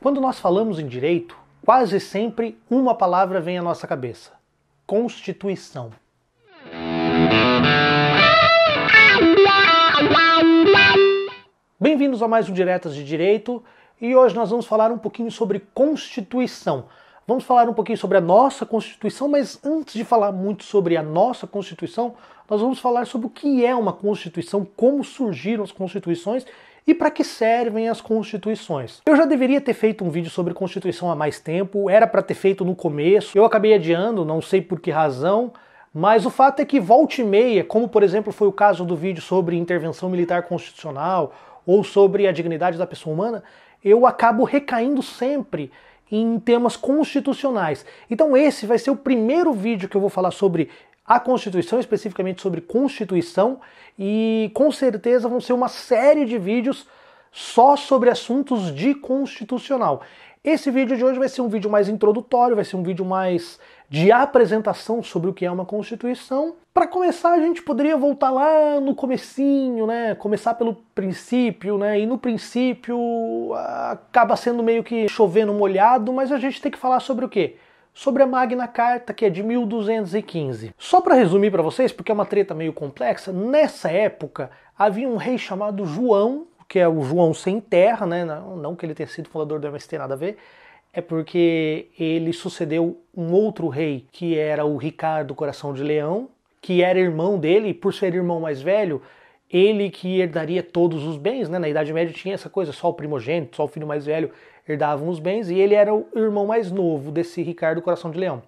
Quando nós falamos em direito, quase sempre uma palavra vem à nossa cabeça: Constituição. Bem-vindos a mais um Diretas de Direito, e hoje nós vamos falar um pouquinho sobre Constituição. Vamos falar um pouquinho sobre a nossa Constituição, mas antes de falar muito sobre a nossa Constituição, nós vamos falar sobre o que é uma Constituição, como surgiram as Constituições e para que servem as Constituições. Eu já deveria ter feito um vídeo sobre Constituição há mais tempo, era para ter feito no começo, eu acabei adiando, não sei por que razão, mas o fato é que volta e meia, como por exemplo foi o caso do vídeo sobre intervenção militar constitucional ou sobre a dignidade da pessoa humana, eu acabo recaindo sempre em temas constitucionais. Então esse vai ser o primeiro vídeo que eu vou falar sobre a Constituição, especificamente sobre Constituição, e com certeza vão ser uma série de vídeos só sobre assuntos de constitucional. Esse vídeo de hoje vai ser um vídeo mais introdutório, vai ser um vídeo mais de apresentação sobre o que é uma Constituição. Para começar, a gente poderia voltar lá no comecinho, né? Começar pelo princípio, né? E no princípio acaba sendo meio que chovendo molhado, mas a gente tem que falar sobre o quê? Sobre a Magna Carta, que é de 1215. Só para resumir para vocês, porque é uma treta meio complexa, nessa época havia um rei chamado João, que é o João sem terra, né? Não que ele tenha sido fundador do MST, nada a ver, é porque ele sucedeu um outro rei, que era o Ricardo Coração de Leão, que era irmão dele, e por ser irmão mais velho, ele que herdaria todos os bens, né? Na Idade Média tinha essa coisa, só o primogênito, só o filho mais velho herdavam os bens, e ele era o irmão mais novo desse Ricardo Coração de Leão.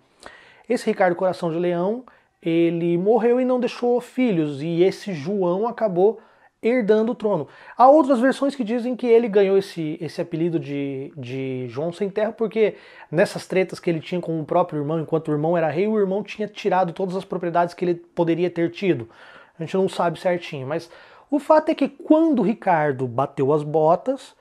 Esse Ricardo Coração de Leão, ele morreu e não deixou filhos, e esse João acabou herdando o trono. Há outras versões que dizem que ele ganhou esse apelido de João Sem Terra porque nessas tretas que ele tinha com o próprio irmão, enquanto o irmão era rei, o irmão tinha tirado todas as propriedades que ele poderia ter tido. A gente não sabe certinho, mas o fato é que quando o Ricardo bateu as botas,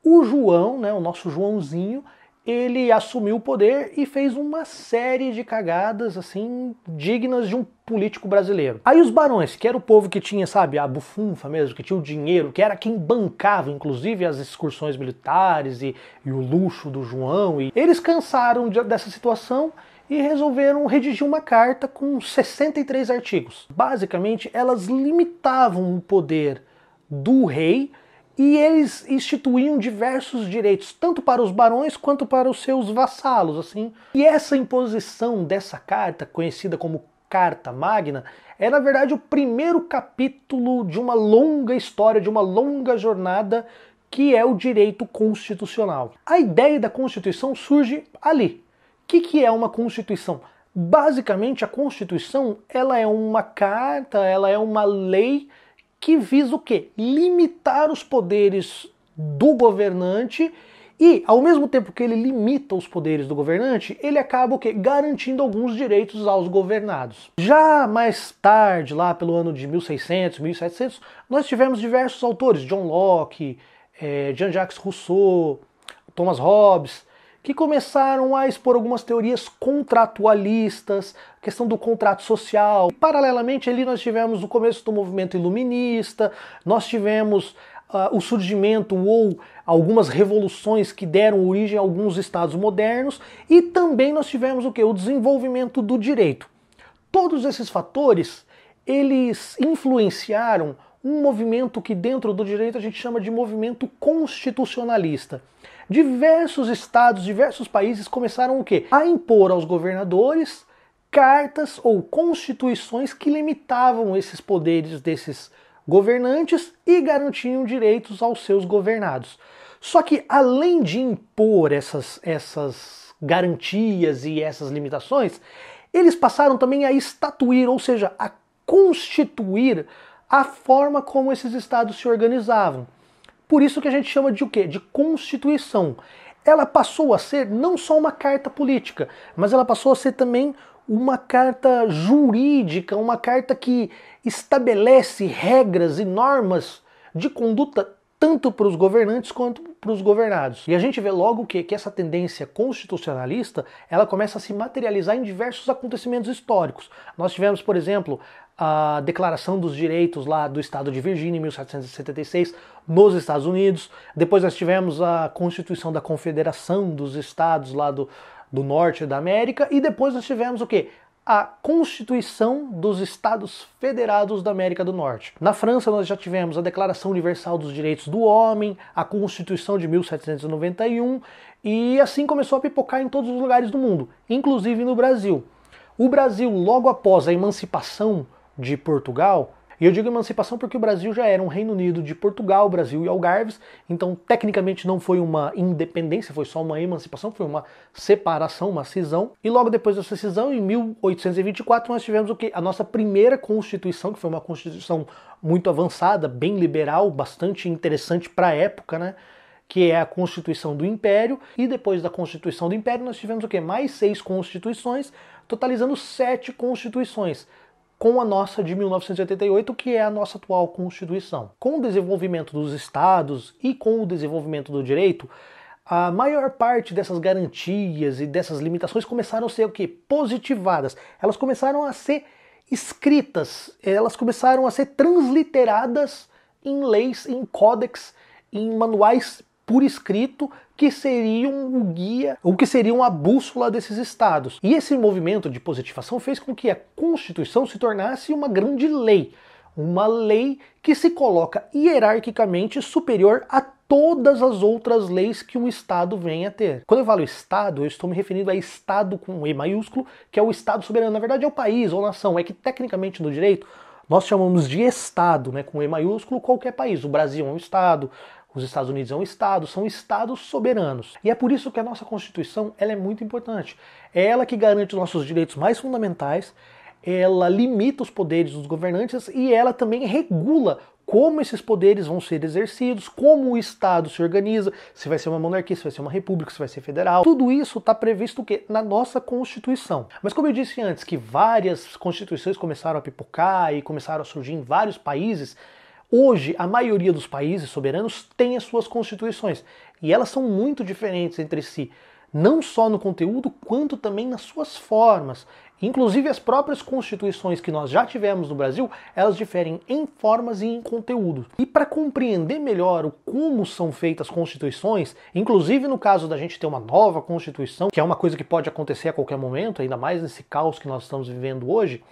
o João, né, o nosso Joãozinho, ele assumiu o poder e fez uma série de cagadas, assim, dignas de um político brasileiro. Aí os barões, que era o povo que tinha, sabe, a bufunfa mesmo, que tinha o dinheiro, que era quem bancava, inclusive, as excursões militares e o luxo do João, e eles cansaram dessa situação e resolveram redigir uma carta com 63 artigos. Basicamente, elas limitavam o poder do rei, e eles instituíam diversos direitos, tanto para os barões quanto para os seus vassalos, assim. E essa imposição dessa carta, conhecida como Carta Magna, é na verdade o primeiro capítulo de uma longa história, de uma longa jornada, que é o direito constitucional. A ideia da Constituição surge ali. O que é uma Constituição? Basicamente, a Constituição, ela é uma carta, ela é uma lei que visa o quê? Limitar os poderes do governante e, ao mesmo tempo que ele limita os poderes do governante, ele acaba o quê? Garantindo alguns direitos aos governados. Já mais tarde, lá pelo ano de 1600, 1700, nós tivemos diversos autores, John Locke, Jean-Jacques Rousseau, Thomas Hobbes, que começaram a expor algumas teorias contratualistas, questão do contrato social. E, paralelamente, ali nós tivemos o começo do movimento iluminista, nós tivemos o surgimento ou algumas revoluções que deram origem a alguns estados modernos, e também nós tivemos o quê? O desenvolvimento do direito. Todos esses fatores, eles influenciaram um movimento que dentro do direito a gente chama de movimento constitucionalista. Diversos estados, diversos países começaram o quê? A impor aos governadores cartas ou constituições que limitavam esses poderes desses governantes e garantiam direitos aos seus governados. Só que além de impor essas garantias e essas limitações, eles passaram também a estatuir, ou seja, a constituir a forma como esses estados se organizavam. Por isso que a gente chama de o quê? De Constituição. Ela passou a ser não só uma carta política, mas ela passou a ser também uma carta jurídica, uma carta que estabelece regras e normas de conduta tanto para os governantes quanto para os governados. E a gente vê logo que essa tendência constitucionalista, ela começa a se materializar em diversos acontecimentos históricos. Nós tivemos, por exemplo, a Declaração dos Direitos lá do Estado de Virgínia, em 1776, nos Estados Unidos. Depois nós tivemos a Constituição da Confederação dos Estados lá do Norte da América. E depois nós tivemos o quê? A Constituição dos Estados Federados da América do Norte. Na França nós já tivemos a Declaração Universal dos Direitos do Homem, a Constituição de 1791, e assim começou a pipocar em todos os lugares do mundo, inclusive no Brasil. O Brasil, logo após a emancipação de Portugal, e eu digo emancipação porque o Brasil já era um Reino Unido de Portugal, Brasil e Algarves, então tecnicamente não foi uma independência, foi só uma emancipação, foi uma separação, uma cisão. E logo depois dessa cisão, em 1824, nós tivemos o quê? A nossa primeira Constituição, que foi uma Constituição muito avançada, bem liberal, bastante interessante para a época, né? Que é a Constituição do Império. E depois da Constituição do Império nós tivemos o quê? Mais 6 constituições, totalizando 7 constituições, com a nossa de 1988, que é a nossa atual Constituição. Com o desenvolvimento dos estados e com o desenvolvimento do direito, a maior parte dessas garantias e dessas limitações começaram a ser o quê? Positivadas. Elas começaram a ser escritas, elas começaram a ser transliteradas em leis, em códex, em manuais por escrito, que seriam o guia, ou que seriam a bússola desses estados. E esse movimento de positivação fez com que a Constituição se tornasse uma grande lei. Uma lei que se coloca hierarquicamente superior a todas as outras leis que um Estado vem a ter. Quando eu falo Estado, eu estou me referindo a Estado com E maiúsculo, que é o Estado soberano. Na verdade é o país ou nação. É que tecnicamente no direito nós chamamos de Estado, né, com E maiúsculo, qualquer país. O Brasil é um Estado, os Estados Unidos é um Estado, são Estados soberanos. E é por isso que a nossa Constituição ela é muito importante. É ela que garante os nossos direitos mais fundamentais, ela limita os poderes dos governantes e ela também regula como esses poderes vão ser exercidos, como o Estado se organiza, se vai ser uma monarquia, se vai ser uma república, se vai ser federal. Tudo isso está previsto o quê? Na nossa Constituição. Mas como eu disse antes, que várias constituições começaram a pipocar e começaram a surgir em vários países, hoje, a maioria dos países soberanos tem as suas constituições e elas são muito diferentes entre si, não só no conteúdo, quanto também nas suas formas. Inclusive as próprias constituições que nós já tivemos no Brasil, elas diferem em formas e em conteúdo. E para compreender melhor o como são feitas as constituições, inclusive no caso da gente ter uma nova constituição, que é uma coisa que pode acontecer a qualquer momento, ainda mais nesse caos que nós estamos vivendo hoje,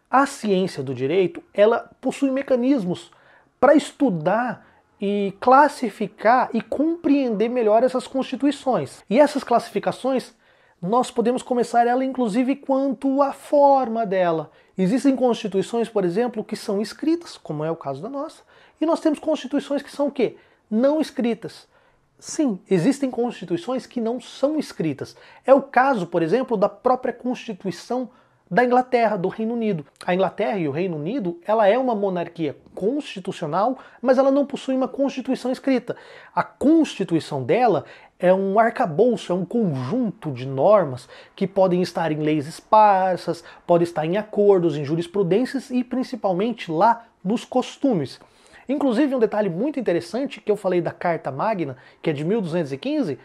a ciência do direito, ela possui mecanismos para estudar e classificar e compreender melhor essas constituições. E essas classificações, nós podemos começar ela inclusive quanto à forma dela. Existem constituições, por exemplo, que são escritas, como é o caso da nossa, e nós temos constituições que são o quê? Não escritas. Sim, existem constituições que não são escritas. É o caso, por exemplo, da própria Constituição da Inglaterra, do Reino Unido. A Inglaterra e o Reino Unido, ela é uma monarquia constitucional, mas ela não possui uma constituição escrita. A constituição dela é um arcabouço, é um conjunto de normas que podem estar em leis esparsas, podem estar em acordos, em jurisprudências e principalmente lá nos costumes. Inclusive um detalhe muito interessante que eu falei da Carta Magna, que é de 1215,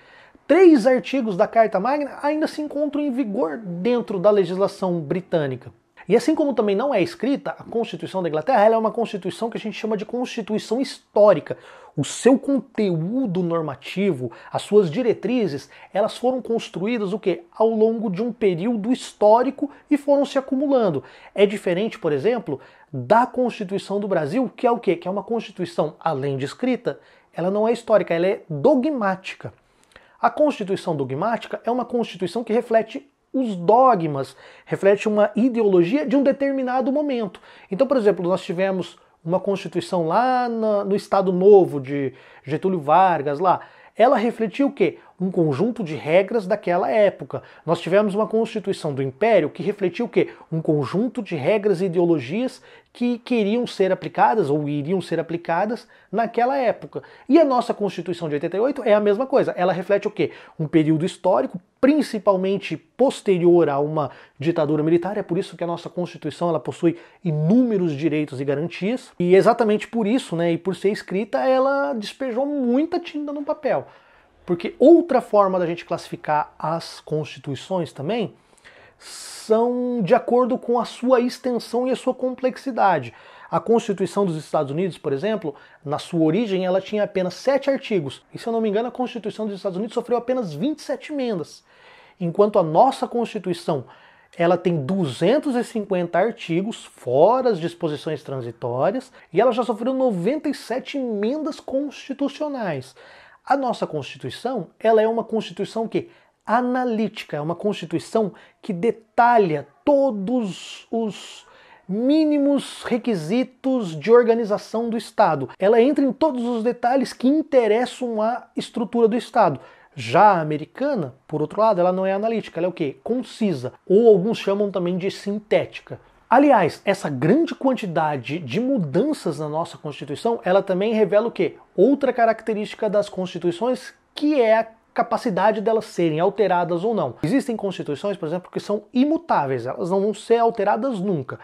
3 artigos da Carta Magna ainda se encontram em vigor dentro da legislação britânica. E assim como também não é escrita, a Constituição da Inglaterra ela é uma Constituição que a gente chama de Constituição histórica. O seu conteúdo normativo, as suas diretrizes, elas foram construídas o quê? Ao longo de um período histórico e foram se acumulando. É diferente, por exemplo, da Constituição do Brasil, que é o quê? Que é uma Constituição, além de escrita, ela não é histórica, ela é dogmática. A Constituição dogmática é uma Constituição que reflete os dogmas, reflete uma ideologia de um determinado momento. Então, por exemplo, nós tivemos uma Constituição lá no Estado Novo de Getúlio Vargas, lá. Ela refletia o quê? Um conjunto de regras daquela época. Nós tivemos uma Constituição do Império que refletia o quê? Um conjunto de regras e ideologias que queriam ser aplicadas ou iriam ser aplicadas naquela época. E a nossa Constituição de 88 é a mesma coisa. Ela reflete o quê? Um período histórico, principalmente posterior a uma ditadura militar. É por isso que a nossa Constituição ela possui inúmeros direitos e garantias. E exatamente por isso, né, e por ser escrita, ela despejou muita tinta no papel. Porque outra forma da gente classificar as constituições também são de acordo com a sua extensão e a sua complexidade. A Constituição dos Estados Unidos, por exemplo, na sua origem, ela tinha apenas 7 artigos. E, se eu não me engano, a Constituição dos Estados Unidos sofreu apenas 27 emendas. Enquanto a nossa Constituição, ela tem 250 artigos, fora as disposições transitórias, e ela já sofreu 97 emendas constitucionais. A nossa Constituição, ela é uma Constituição que analítica, é uma Constituição que detalha todos os mínimos requisitos de organização do Estado. Ela entra em todos os detalhes que interessam à estrutura do Estado. Já a americana, por outro lado, ela não é analítica, ela é o quê? Concisa, ou alguns chamam também de sintética. Aliás, essa grande quantidade de mudanças na nossa Constituição, ela também revela o quê? Outra característica das constituições, que é a capacidade delas serem alteradas ou não. Existem constituições, por exemplo, que são imutáveis, elas não vão ser alteradas nunca.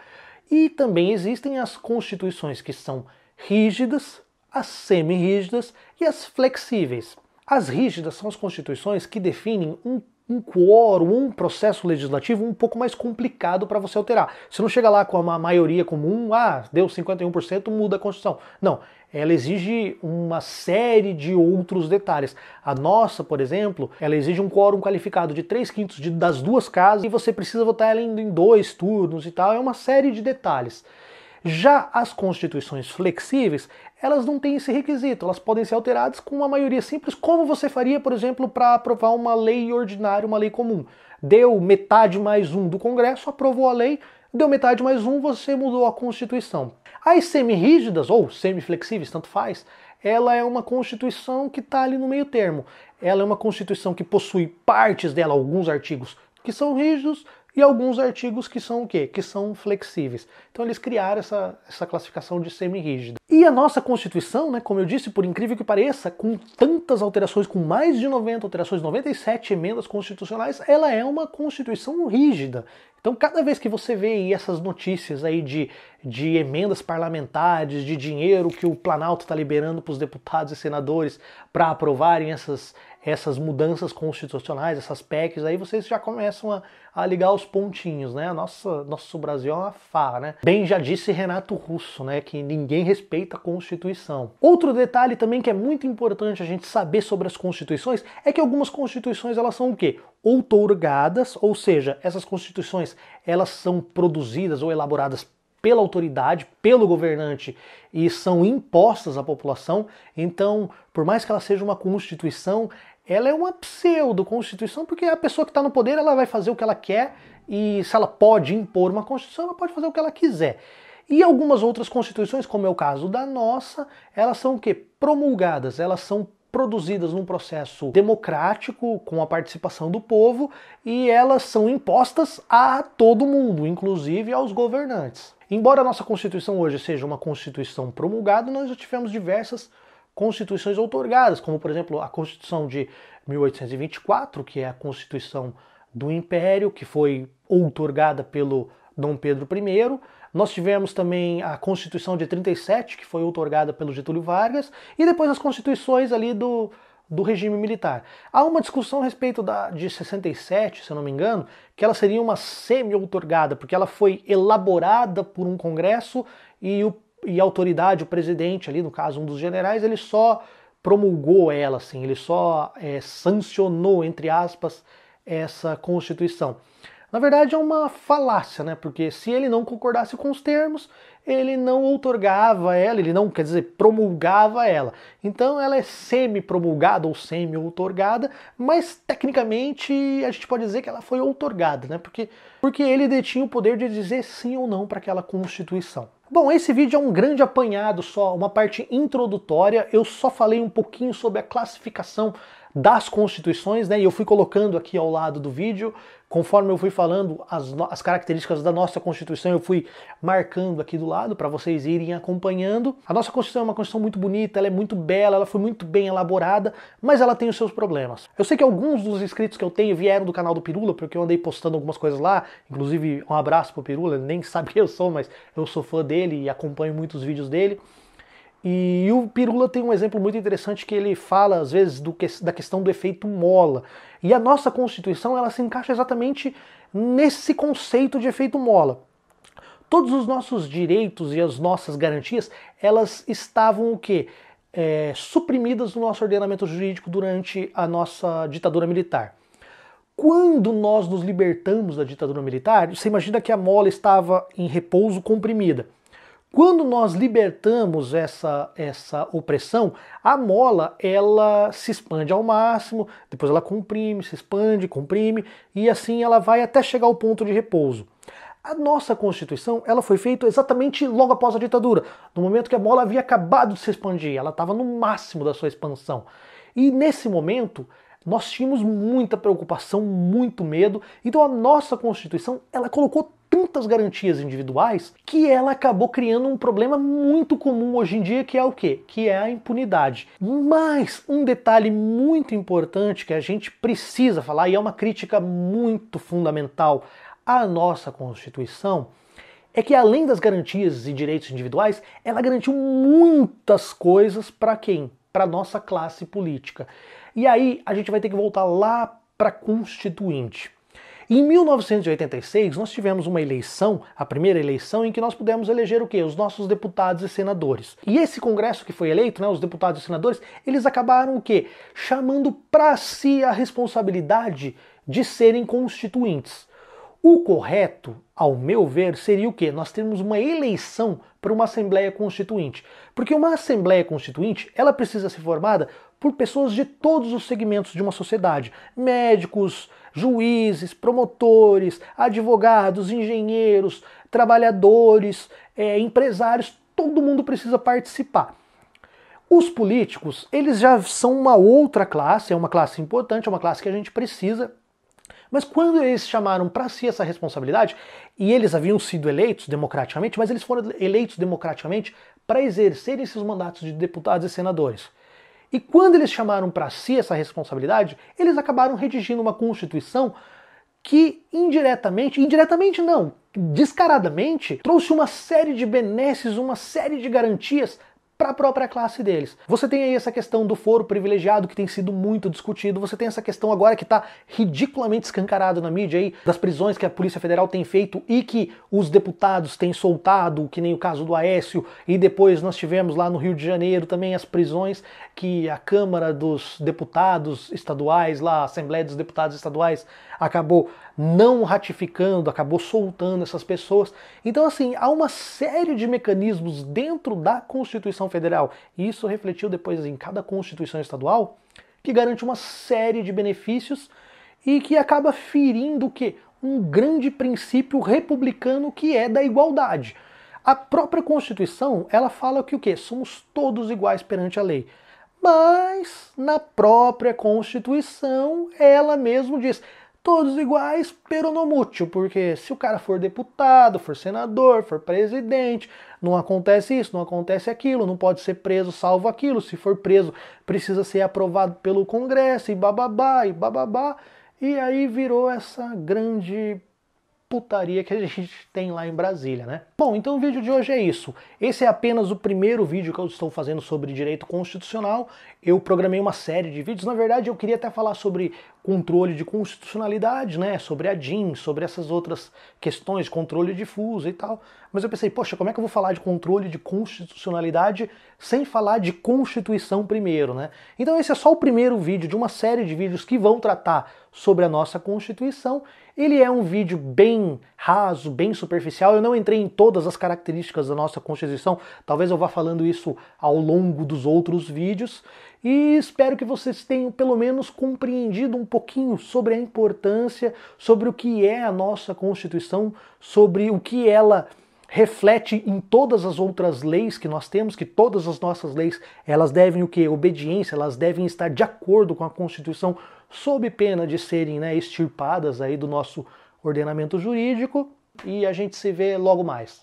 E também existem as constituições que são rígidas, as semi-rígidas e as flexíveis. As rígidas são as constituições que definem um quórum, um processo legislativo um pouco mais complicado para você alterar. Você não chega lá com uma maioria comum, deu 51%, muda a Constituição. Não, ela exige uma série de outros detalhes. A nossa, por exemplo, ela exige um quórum qualificado de 3/5 das duas casas e você precisa votar ela em 2 turnos e tal, é uma série de detalhes. Já as constituições flexíveis, elas não têm esse requisito, elas podem ser alteradas com uma maioria simples, como você faria, por exemplo, para aprovar uma lei ordinária, uma lei comum. Deu metade mais um do Congresso, aprovou a lei, deu metade mais um, você mudou a Constituição. As semi-rígidas, ou semi-flexíveis, tanto faz, ela é uma Constituição que está ali no meio termo. Ela é uma Constituição que possui partes dela, alguns artigos que são rígidos, e alguns artigos que são o quê? Que são flexíveis. Então eles criaram essa classificação de semi-rígida. E a nossa Constituição, né, como eu disse, por incrível que pareça, com tantas alterações, com mais de 90 alterações, 97 emendas constitucionais, ela é uma Constituição rígida. Então cada vez que você vê aí essas notícias aí de emendas parlamentares, de dinheiro que o Planalto está liberando para os deputados e senadores para aprovarem essas mudanças constitucionais, essas PECs, aí vocês já começam a ligar os pontinhos, né? Nosso Brasil é uma farra, né? Bem já disse Renato Russo, né? Que ninguém respeita a Constituição. Outro detalhe também que é muito importante a gente saber sobre as constituições é que algumas constituições elas são o quê? Outorgadas, ou seja, essas constituições elas são produzidas ou elaboradas pela autoridade, pelo governante e são impostas à população. Então, por mais que ela seja uma constituição, ela é uma pseudo-constituição, porque a pessoa que está no poder ela vai fazer o que ela quer e se ela pode impor uma constituição, ela pode fazer o que ela quiser. E algumas outras constituições, como é o caso da nossa, elas são o quê? Promulgadas, elas são produzidas num processo democrático, com a participação do povo, e elas são impostas a todo mundo, inclusive aos governantes. Embora a nossa Constituição hoje seja uma Constituição promulgada, nós já tivemos diversas constituições outorgadas, como por exemplo a Constituição de 1824, que é a Constituição do Império, que foi outorgada pelo Dom Pedro I. Nós tivemos também a Constituição de 37, que foi outorgada pelo Getúlio Vargas, e depois as constituições ali do regime militar. Há uma discussão a respeito de 67, se eu não me engano, que ela seria uma semi-outorgada, porque ela foi elaborada por um congresso e a autoridade, o presidente ali, no caso um dos generais, ele só promulgou ela, assim, ele só sancionou, entre aspas, essa Constituição. Na verdade é uma falácia, né? Porque se ele não concordasse com os termos, ele não outorgava ela, ele não, quer dizer, promulgava ela. Então ela é semi-promulgada ou semi-outorgada, mas tecnicamente a gente pode dizer que ela foi outorgada, né? Porque ele detinha o poder de dizer sim ou não para aquela Constituição. Bom, esse vídeo é um grande apanhado só, uma parte introdutória. Eu só falei um pouquinho sobre a classificação das constituições, né? E eu fui colocando aqui ao lado do vídeo, conforme eu fui falando as características da nossa Constituição, eu fui marcando aqui do lado para vocês irem acompanhando. A nossa Constituição é uma Constituição muito bonita, ela é muito bela, ela foi muito bem elaborada, mas ela tem os seus problemas. Eu sei que alguns dos inscritos que eu tenho vieram do canal do Pirula, porque eu andei postando algumas coisas lá, inclusive um abraço pro Pirula, ele nem sabe quem eu sou, mas eu sou fã dele e acompanho muitos vídeos dele. E o Pirula tem um exemplo muito interessante que ele fala, às vezes, da questão do efeito mola. E a nossa Constituição, ela se encaixa exatamente nesse conceito de efeito mola. Todos os nossos direitos e as nossas garantias, elas estavam o quê? Suprimidas no nosso ordenamento jurídico durante a nossa ditadura militar. Quando nós nos libertamos da ditadura militar, você imagina que a mola estava em repouso comprimida. Quando nós libertamos essa opressão, a mola ela se expande ao máximo, depois ela comprime, se expande, comprime, e assim ela vai até chegar ao ponto de repouso. A nossa Constituição ela foi feita exatamente logo após a ditadura, no momento que a mola havia acabado de se expandir, ela estava no máximo da sua expansão. E nesse momento, nós tínhamos muita preocupação, muito medo, então a nossa Constituição ela colocou tantas garantias individuais que ela acabou criando um problema muito comum hoje em dia, que é o quê? Que é a impunidade. Mas um detalhe muito importante que a gente precisa falar, e é uma crítica muito fundamental à nossa Constituição, é que além das garantias e direitos individuais, ela garantiu muitas coisas para quem? Para a nossa classe política. E aí a gente vai ter que voltar lá para a Constituinte. Em 1986, nós tivemos uma eleição, a primeira eleição, em que nós pudemos eleger o quê? Os nossos deputados e senadores. E esse congresso que foi eleito, né, os deputados e senadores, eles acabaram o quê? Chamando para si a responsabilidade de serem constituintes. O correto, ao meu ver, seria o quê? Nós temos uma eleição para uma Assembleia Constituinte. Porque uma Assembleia Constituinte, ela precisa ser formada por pessoas de todos os segmentos de uma sociedade. Médicos, juízes, promotores, advogados, engenheiros, trabalhadores, empresários, todo mundo precisa participar. Os políticos, eles já são uma outra classe, é uma classe importante, é uma classe que a gente precisa. Mas quando eles chamaram para si essa responsabilidade, e eles haviam sido eleitos democraticamente, mas eles foram eleitos democraticamente para exercerem esses mandatos de deputados e senadores. E quando eles chamaram para si essa responsabilidade, eles acabaram redigindo uma Constituição que indiretamente não, descaradamente, trouxe uma série de benesses, uma série de garantias para a própria classe deles. Você tem aí essa questão do foro privilegiado que tem sido muito discutido, você tem essa questão agora que está ridiculamente escancarado na mídia aí, das prisões que a Polícia Federal tem feito e que os deputados têm soltado, que nem o caso do Aécio, e depois nós tivemos lá no Rio de Janeiro também as prisões que a Câmara dos Deputados Estaduais, lá a Assembleia dos Deputados Estaduais, acabou não ratificando, acabou soltando essas pessoas. Então assim, há uma série de mecanismos dentro da Constituição Federal, e isso refletiu depois em cada Constituição Estadual, que garante uma série de benefícios e que acaba ferindo o quê? Um grande princípio republicano que é da igualdade. A própria Constituição, ela fala que o quê? Somos todos iguais perante a lei. Mas na própria Constituição, ela mesmo diz: todos iguais, pero no mútil, porque se o cara for deputado, for senador, for presidente, não acontece isso, não acontece aquilo, não pode ser preso salvo aquilo, se for preso precisa ser aprovado pelo Congresso e bababá, e bababá, e aí virou essa grande putaria que a gente tem lá em Brasília, né? Bom, então o vídeo de hoje é isso. Esse é apenas o primeiro vídeo que eu estou fazendo sobre direito constitucional. Eu programei uma série de vídeos. Na verdade, eu queria até falar sobre controle de constitucionalidade, né? Sobre a DIN, sobre essas outras questões, controle difuso e tal. Mas eu pensei, poxa, como é que eu vou falar de controle de constitucionalidade sem falar de Constituição primeiro, né? Então esse é só o primeiro vídeo de uma série de vídeos que vão tratar sobre a nossa Constituição. Ele é um vídeo bem raso, bem superficial. Eu não entrei em todas as características da nossa Constituição. Talvez eu vá falando isso ao longo dos outros vídeos. E espero que vocês tenham pelo menos compreendido um pouquinho sobre a importância, sobre o que é a nossa Constituição, sobre o que ela reflete em todas as outras leis que nós temos, que todas as nossas leis, elas devem o quê? Obediência, elas devem estar de acordo com a Constituição, sob pena de serem, né, extirpadas aí do nosso ordenamento jurídico. E a gente se vê logo mais.